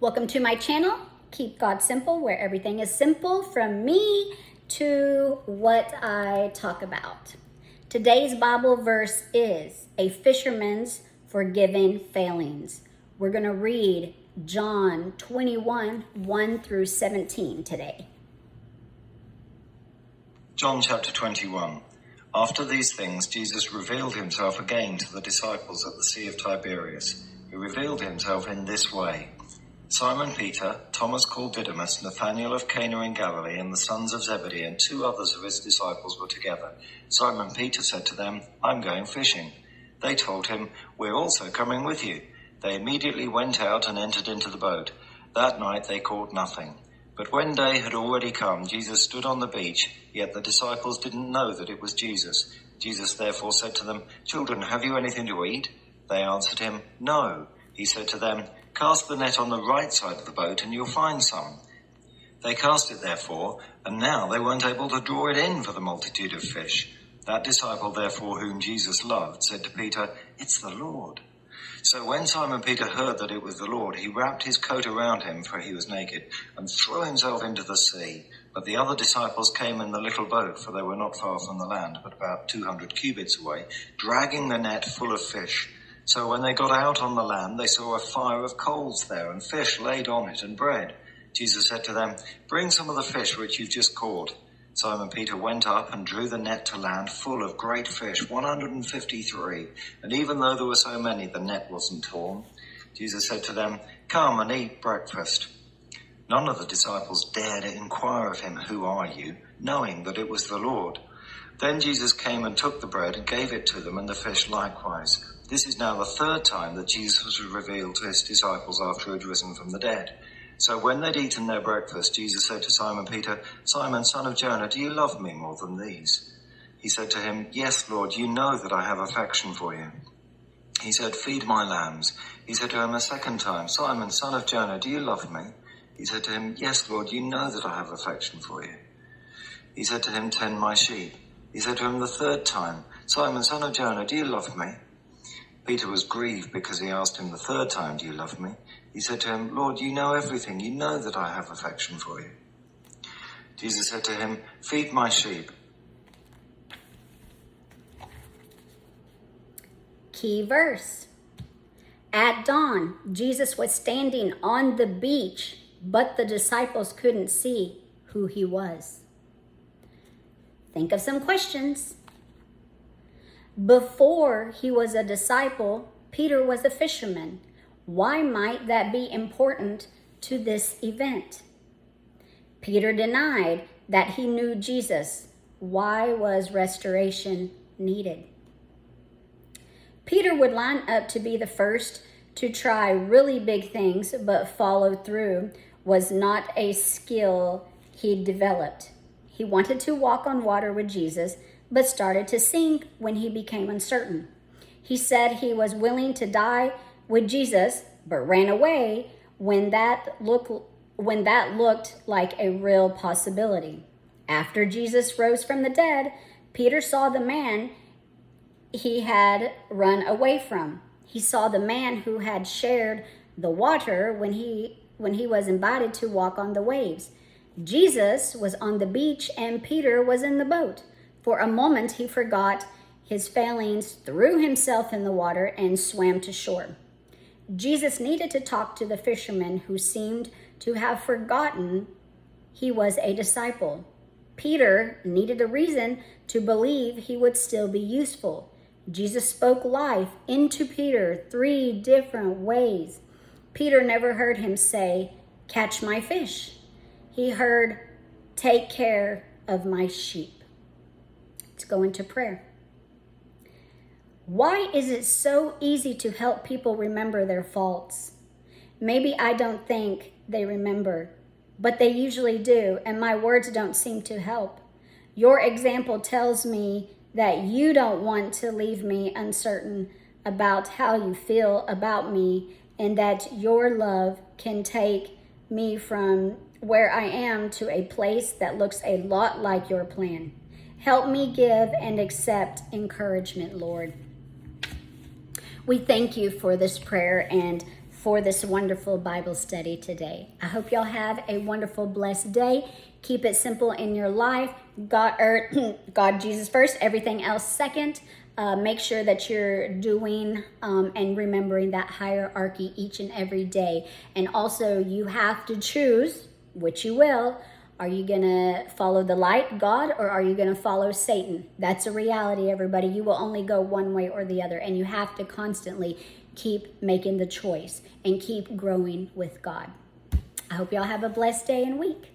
Welcome to my channel, Keep God Simple, where everything is simple from me to what I talk about. Today's Bible verse is a fisherman's forgiving failings. We're going to read John 21, 1 through 17 today. John chapter 21. After these things, Jesus revealed himself again to the disciples at the Sea of Tiberias. He revealed himself in this way. Simon Peter, Thomas called Didymus, Nathanael of Cana in Galilee, and the sons of Zebedee, and two others of his disciples were together. Simon Peter said to them, "I'm going fishing." They told him, "We're also coming with you." They immediately went out and entered into the boat. That night they caught nothing. But when day had already come, Jesus stood on the beach, yet the disciples didn't know that it was Jesus. Jesus therefore said to them, "Children, have you anything to eat?" They answered him, "No." He said to them, "Cast the net on the right side of the boat and you'll find some." They cast it therefore, and now they weren't able to draw it in for the multitude of fish. That disciple therefore whom Jesus loved said to Peter, "It's the Lord." So when Simon Peter heard that it was the Lord, he wrapped his coat around him, for he was naked, and threw himself into the sea. But the other disciples came in the little boat, for they were not far from the land, but about 200 cubits away, dragging the net full of fish. So when they got out on the land, they saw a fire of coals there, and fish laid on it, and bread. Jesus said to them, "Bring some of the fish which you've just caught." Simon Peter went up and drew the net to land full of great fish, 153. And even though there were so many, the net wasn't torn. Jesus said to them, "Come and eat breakfast." None of the disciples dared inquire of him, "Who are you?" knowing that it was the Lord. Then Jesus came and took the bread and gave it to them, and the fish likewise. This is now the third time that Jesus was revealed to his disciples after he had risen from the dead. So when they'd eaten their breakfast, Jesus said to Simon Peter, "Simon, son of Jonah, do you love me more than these?" He said to him, "Yes, Lord, you know that I have affection for you." He said, "Feed my lambs." He said to him a second time, "Simon, son of Jonah, do you love me?" He said to him, "Yes, Lord, you know that I have affection for you." He said to him, "Tend my sheep." He said to him the third time, "Simon, son of Jonah, do you love me?" Peter was grieved because he asked him the third time, "Do you love me?" He said to him, "Lord, you know everything. You know that I have affection for you." Jesus said to him, "Feed my sheep." Key verse. At dawn, Jesus was standing on the beach, but the disciples couldn't see who he was. Think of some questions. Before he was a disciple, Peter was a fisherman. Why might that be important to this event? Peter denied that he knew Jesus. Why was restoration needed? Peter would line up to be the first to try really big things, but follow through was not a skill he developed. He wanted to walk on water with Jesus, but started to sink when he became uncertain. He said he was willing to die with Jesus, but ran away when that looked like a real possibility. After Jesus rose from the dead, Peter saw the man he had run away from. He saw the man who had shared the water when he was invited to walk on the waves. Jesus was on the beach and Peter was in the boat. For a moment, he forgot his failings, threw himself in the water, and swam to shore. Jesus needed to talk to the fisherman who seemed to have forgotten he was a disciple. Peter needed a reason to believe he would still be useful. Jesus spoke life into Peter 3 different ways. Peter never heard him say, "Catch my fish." He heard, "Take care of my sheep." Let's go into prayer. Why is it so easy to help people remember their faults? Maybe I don't think they remember, but they usually do, and my words don't seem to help. Your example tells me that you don't want to leave me uncertain about how you feel about me, and that your love can take me from where I am to a place that looks a lot like your plan. Help me give and accept encouragement, Lord. We thank you for this prayer and for this wonderful Bible study today. I hope y'all have a wonderful, blessed day. Keep it simple in your life. God, Jesus first, everything else second. Make sure that you're doing and remembering that hierarchy each and every day. And also, you have to choose, which you will. Are you going to follow the light, God, or are you going to follow Satan? That's a reality, everybody. You will only go one way or the other, and you have to constantly keep making the choice and keep growing with God. I hope y'all have a blessed day and week.